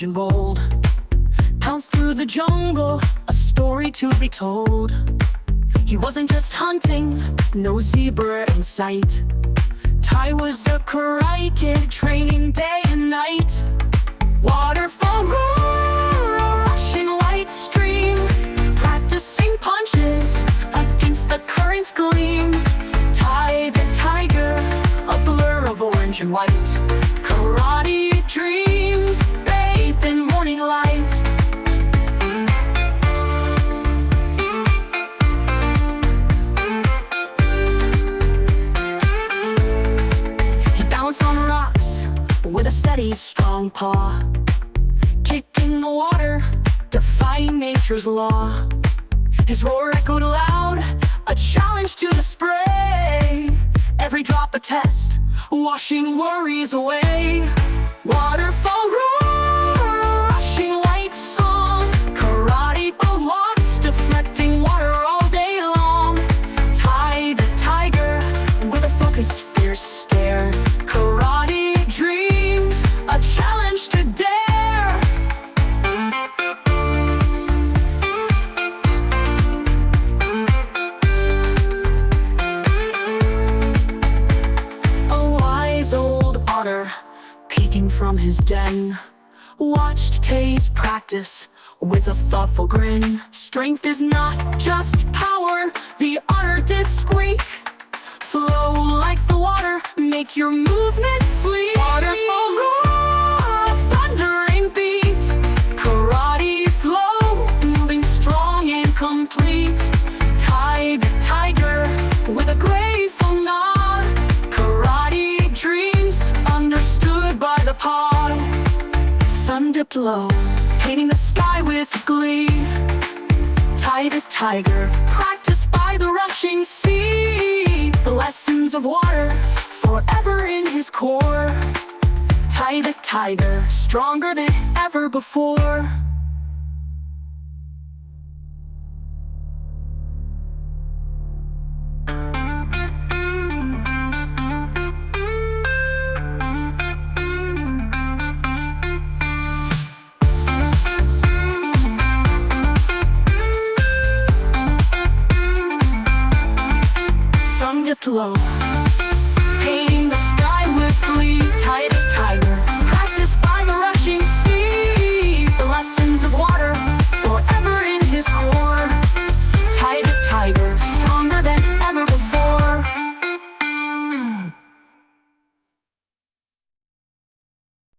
strange and bold. Pounced through the jungle, a story to be told. He wasn't just hunting, no zebra in sight. Tai was a karate kid, training day and night. Waterfall roar, a rushing white stream, practicing punches against the current's gleam. Tai the Tiger, a blur of orange and white. Karate dreams, bathed in morning light. He bounced on rocks with a steady, strong paw, kicking the water, defying nature's law. His roar echoed loud, a challenge to the spray. Every drop a test, washing worries away. Waterfall roar, rushing white song. Karate blocks, deflecting water all day long. Tai the Tiger, with a focused, fierce stare. Karate dreams, a challenge to dare. A wise old otter, peeking from his den, watched Tai's practice with a thoughtful grin. Strength is not just power, the otter did squeak. Flow like the water, make your movements sleek. Waterfall roar, thundering beat. Karate flow, moving strong and complete. Tai the Tiger, with a grateful nod. Karate dreams, understood by the pod. Sun dipped low, painting the sky with glee. Tai the Tiger, practiced by the rushing sea. The lessons of water, forever in his core. Tai the Tiger, stronger than ever before.